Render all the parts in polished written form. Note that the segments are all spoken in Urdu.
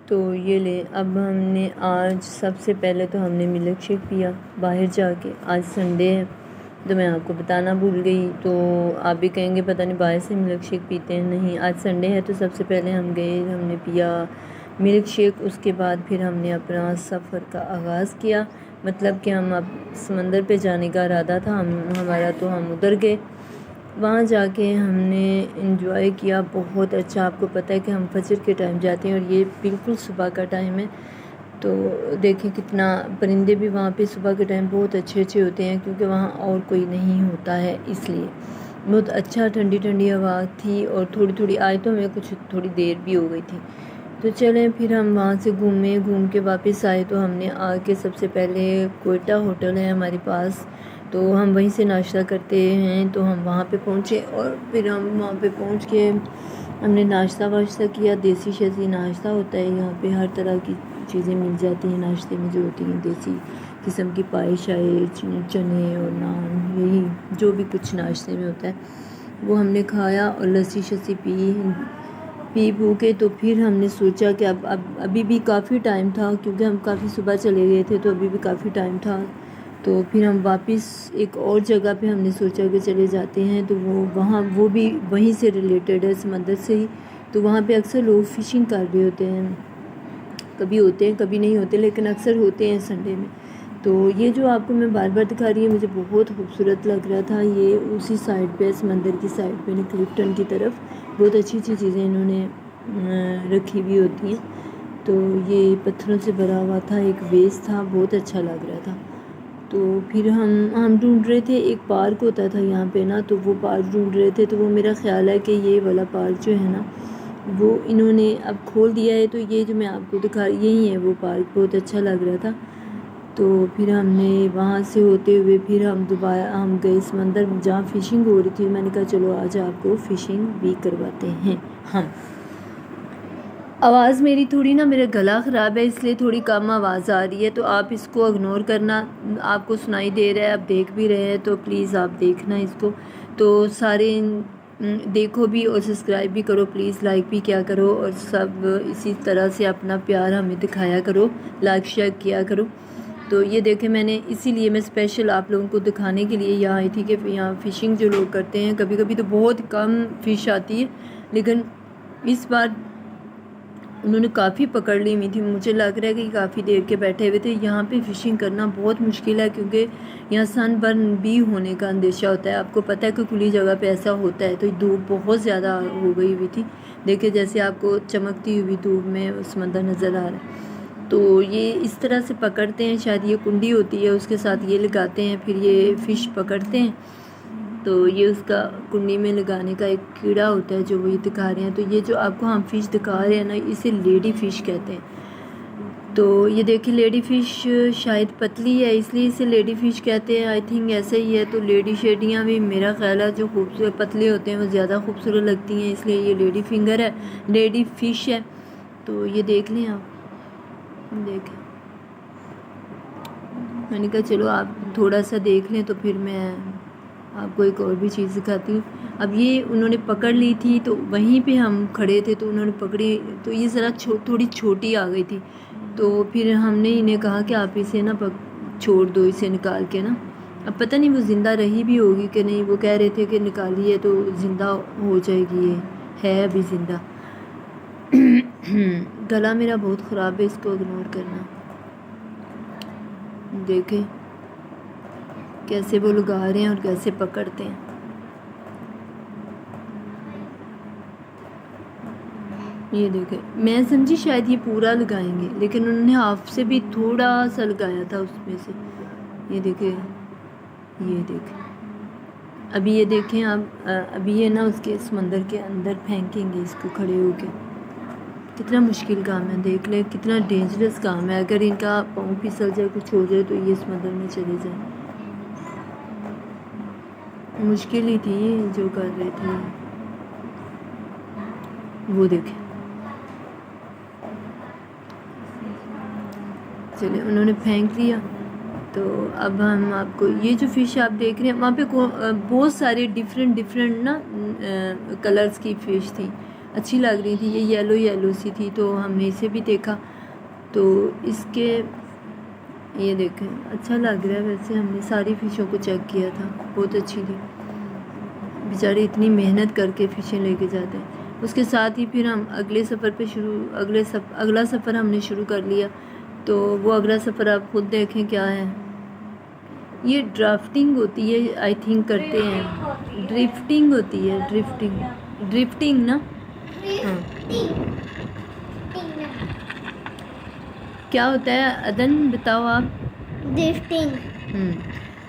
تو یہ لے، اب ہم نے آج سب سے پہلے تو ہم نے ملک شیک پیا باہر جا کے. آج سنڈے ہے تو میں آپ کو بتانا بھول گئی، تو آپ بھی کہیں گے پتہ نہیں باہر سے ملک شیک پیتے ہیں. نہیں، آج سنڈے ہے تو سب سے پہلے ہم گئے، ہم نے پیا ملک شیک. اس کے بعد پھر ہم نے اپنا سفر کا آغاز کیا، مطلب کہ ہم اب سمندر پہ جانے کا ارادہ تھا ہمارا، تو ہم ادھر گئے. وہاں جا کے ہم نے انجوائے کیا بہت اچھا. آپ کو پتہ ہے کہ ہم فجر کے ٹائم جاتے ہیں اور یہ بالکل صبح کا ٹائم ہے. تو دیکھیں کتنا پرندے بھی وہاں پہ صبح کے ٹائم بہت اچھے اچھے ہوتے ہیں، کیونکہ وہاں اور کوئی نہیں ہوتا ہے، اس لیے بہت اچھا ٹھنڈی ٹھنڈی ہوا تھی. اور تھوڑی تھوڑی آئے تو ہمیں کچھ تھوڑی دیر بھی ہو گئی تھی. تو چلیں پھر ہم وہاں سے گھوم کے واپس آئے. تو ہم نے آ کے سب سے پہلے کوئٹہ ہوٹل ہے ہمارے پاس، تو ہم وہیں سے ناشتہ کرتے ہیں. تو ہم وہاں پہ پہنچے اور پھر ہم وہاں پہ پہنچ کے ہم نے ناشتہ واشتہ کیا. دیسی شیسی ناشتہ ہوتا ہے یہاں پہ، ہر طرح کی چیزیں مل جاتی ہیں ناشتے میں جو ہوتی ہیں دیسی قسم کی، پائے شائے، چنے اور نان، یہی جو بھی کچھ ناشتے میں ہوتا ہے وہ ہم نے کھایا. اور لسی شسی پی کے تو پھر ہم نے سوچا کہ ابھی بھی کافی ٹائم تھا، کیونکہ ہم کافی صبح چلے گئے تھے تو ابھی بھی کافی ٹائم تھا. تو پھر ہم واپس ایک اور جگہ پہ ہم نے سوچا کہ چلے جاتے ہیں. تو وہ بھی وہیں سے ریلیٹڈ ہے، سمندر سے ہی. تو وہاں پہ اکثر لوگ فشنگ کر رہے ہوتے ہیں، کبھی ہوتے ہیں کبھی نہیں ہوتے، لیکن اکثر ہوتے ہیں سنڈے میں. تو یہ جو آپ کو میں بار بار دکھا رہی ہوں مجھے بہت خوبصورت لگ رہا تھا. یہ اسی سائڈ پہ، سمندر کی سائڈ پہ، کلفٹن کی طرف بہت اچھی اچھی چیزیں انہوں نے رکھی ہوئی ہوتی ہیں. تو یہ پتھروں سے بھرا ہوا تھا، ایک ویس تھا، بہت اچھا لگ رہا تھا. تو پھر ہم ڈھونڈ رہے تھے، ایک پارک ہوتا تھا یہاں پہ نا، تو وہ پارک ڈھونڈ رہے تھے. تو وہ میرا خیال ہے کہ یہ والا پارک جو ہے نا وہ انہوں نے اب کھول دیا ہے. تو یہ جو میں آپ کو دکھا یہی ہے وہ پارک، بہت اچھا لگ رہا تھا. تو پھر ہم نے وہاں سے ہوتے ہوئے پھر ہم گئے سمندر جہاں فشنگ ہو رہی تھی. میں نے کہا چلو آج آپ کو فشنگ بھی کرواتے ہیں ہم. آواز میری تھوڑی نا، میرا گلا خراب ہے اس لیے تھوڑی کم آواز آ رہی ہے، تو آپ اس کو اگنور کرنا. آپ کو سنائی دے رہا ہے، آپ دیکھ بھی رہے ہیں، تو پلیز آپ دیکھنا اس کو. تو سارے دیکھو بھی اور سبسکرائب بھی کرو پلیز، لائک بھی کیا کرو، اور سب اسی طرح سے اپنا پیار ہمیں دکھایا کرو، لائک شیئر کیا کرو. تو یہ دیکھیں میں نے اسی لیے میں اسپیشل آپ لوگوں کو دکھانے کے لیے یہاں آئی تھی کہ یہاں فشنگ جو لوگ کرتے ہیں، کبھی کبھی تو بہت کم فش آتی ہے، لیکن اس بار انہوں نے کافی پکڑ لی ہوئی تھی. مجھے لگ رہا ہے کہ کافی دیر کے بیٹھے ہوئے تھے. یہاں پہ فشنگ کرنا بہت مشکل ہے، کیونکہ یہاں سن برن بھی ہونے کا اندیشہ ہوتا ہے. آپ کو پتہ ہے کہ کھلی جگہ پہ ایسا ہوتا ہے. تو دھوپ بہت زیادہ ہو گئی ہوئی تھی، دیکھیں جیسے آپ کو چمکتی ہوئی دھوپ میں سمندر نظر آ رہا ہے. تو یہ اس طرح سے پکڑتے ہیں، شاید یہ کنڈی ہوتی ہے اس کے ساتھ یہ لگاتے ہیں، پھر یہ فش پکڑتے ہیں. تو یہ اس کا کنڈی میں لگانے کا ایک کیڑا ہوتا ہے جو وہ یہ دکھا رہے ہیں. تو یہ جو آپ کو ہم فش دکھا رہے ہیں نا، اسے لیڈی فش کہتے ہیں. تو یہ دیکھیں لیڈی فش شاید پتلی ہے اس لیے اسے لیڈی فش کہتے ہیں، آئی تھنک ایسا ہی ہے. تو لیڈی شیڈیاں بھی میرا خیال ہے جو خوبصورت پتلے ہوتے ہیں وہ زیادہ خوبصورت لگتی ہیں، اس لیے یہ لیڈی فنگر ہے، لیڈی فش ہے. تو یہ دیکھ لیں آپ، دیکھیں میں نے کہا چلو آپ تھوڑا سا دیکھ لیں تو پھر میں آپ کو ایک اور بھی چیز دکھاتی ہوں. اب یہ انہوں نے پکڑ لی تھی تو وہیں پہ ہم کھڑے تھے، تو انہوں نے پکڑی تو یہ ذرا تھوڑی چھوٹی آ گئی تھی. تو پھر ہم نے انہیں کہا کہ آپ اسے نا چھوڑ دو، اسے نکال کے نا. اب پتہ نہیں وہ زندہ رہی بھی ہوگی کہ نہیں، وہ کہہ رہے تھے کہ نکالی ہے تو زندہ ہو جائے گی، یہ ہے ابھی زندہ. گلا میرا بہت خراب ہے، اس کو اگنور کرنا. دیکھیں کیسے وہ لگا رہے ہیں اور کیسے پکڑتے ہیں. یہ دیکھیں میں سمجھی شاید یہ پورا لگائیں گے، لیکن انہوں نے ہاف سے بھی تھوڑا سا لگایا تھا اس میں سے. یہ دیکھیں، یہ دیکھیں ابھی، یہ دیکھیں آپ، ابھی یہ نا اس کے سمندر کے اندر پھینکیں گے اس کو کھڑے ہو کے. کتنا مشکل کام ہے، دیکھ لیں کتنا ڈینجرس کام ہے. اگر ان کا پاؤں پھسل جائے، کچھ ہو جائے تو یہ سمندر میں چلے جائیں. مشکل ہی تھی جو کر رہے تھے. وہ دیکھیں، چلے انہوں نے پھینک لیا. تو اب ہم آپ کو یہ جو فش آپ دیکھ رہے ہیں، وہاں پہ بہت سارے ڈفرینٹ نا کلرز کی فش تھی. اچھی لگ رہی تھی، یہ یلو سی تھی تو ہم نے اسے بھی دیکھا، تو اس کے یہ دیکھیں اچھا لگ رہا ہے۔ ویسے ہم نے ساری فشوں کو چیک کیا تھا، بہت اچھی تھی، بیچارے اتنی محنت کر کے فشیں لے کے جاتے ہیں۔ اس کے ساتھ ہی پھر ہم اگلا سفر ہم نے شروع کر لیا، تو وہ اگلا سفر آپ خود دیکھیں کیا ہے۔ یہ ڈرافٹنگ ہوتی ہے، آئی تھنک کرتے ہیں، ڈرفٹنگ ہوتی ہے، ڈرفٹنگ نا، ہاں کیا ہوتا ہے عدن بتاؤ آپ؟ ڈرفٹنگ۔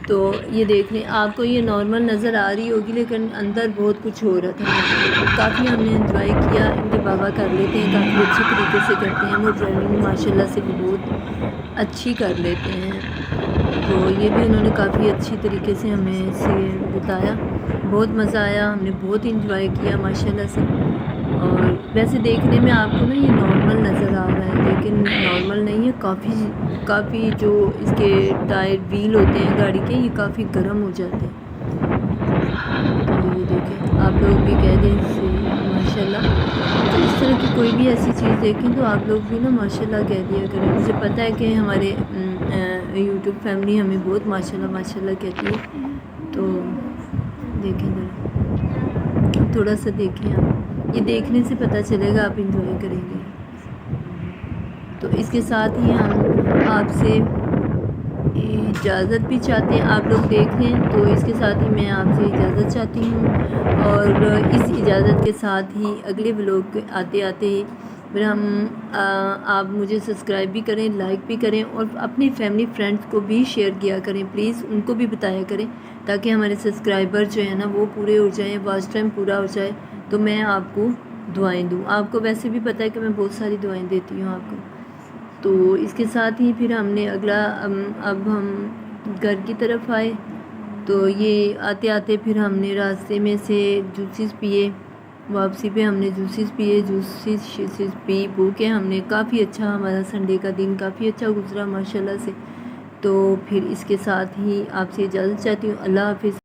تو یہ دیکھ لیں، آپ کو یہ نارمل نظر آ رہی ہوگی لیکن اندر بہت کچھ ہو رہا تھا۔ کافی ہم نے انجوائے کیا، ان کے بابا کر لیتے ہیں، کافی اچھی طریقے سے کرتے ہیں، وہ ڈرائیونگ ماشاء اللہ سے بھی بہت اچھی کر لیتے ہیں، تو یہ بھی انہوں نے کافی اچھی طریقے سے ہمیں اسے بتایا، بہت مزہ آیا، ہم نے بہت انجوائے کیا ماشاء اللہ سے۔ اور ویسے دیکھنے میں آپ کو نا یہ نارمل نظر آ رہا ہے لیکن نارمل نہیں ہے، کافی جو اس کے ٹائر ویل ہوتے ہیں گاڑی کے، یہ کافی گرم ہو جاتے ہیں۔ تو یہ دیکھیں، آپ لوگ بھی کہہ دیں اسے ماشاء اللہ، تو اس طرح کی کوئی بھی ایسی چیز دیکھیں تو آپ لوگ بھی نا ماشاء اللہ کہہ دیا کریں۔ مجھے پتہ ہے کہ ہمارے یوٹیوب فیملی ہمیں بہت ماشاء اللہ کہتی ہے، تو دیکھیں ذرا تھوڑا سا دیکھیں آپ، یہ دیکھنے سے پتہ چلے گا، آپ انجوائے کریں گے۔ تو اس کے ساتھ ہی ہم آپ سے اجازت بھی چاہتے ہیں، آپ لوگ دیکھ لیں، تو اس کے ساتھ ہی میں آپ سے اجازت چاہتی ہوں، اور اس اجازت کے ساتھ ہی اگلے ولاگ آتے ہی پھر آپ مجھے سبسکرائب بھی کریں، لائک بھی کریں، اور اپنی فیملی فرینڈس کو بھی شیئر کیا کریں پلیز، ان کو بھی بتایا کریں تاکہ ہمارے سبسکرائبر جو ہیں نا وہ پورے ہو جائیں، واچ ٹائم پورا ہو جائے، تو میں آپ کو دعائیں دوں۔ آپ کو ویسے بھی پتہ ہے کہ میں بہت ساری دعائیں دیتی ہوں آپ کو۔ تو اس کے ساتھ ہی پھر ہم نے اب ہم گھر کی طرف آئے، تو یہ آتے پھر ہم نے راستے میں سے جوسز پیے، واپسی پہ ہم نے جوسز پی کے ہم نے کافی اچھا، ہمارا سنڈے کا دن کافی اچھا گزرا ماشاء اللہ سے۔ تو پھر اس کے ساتھ ہی آپ سے اجازت چاہتی ہوں، اللہ حافظ۔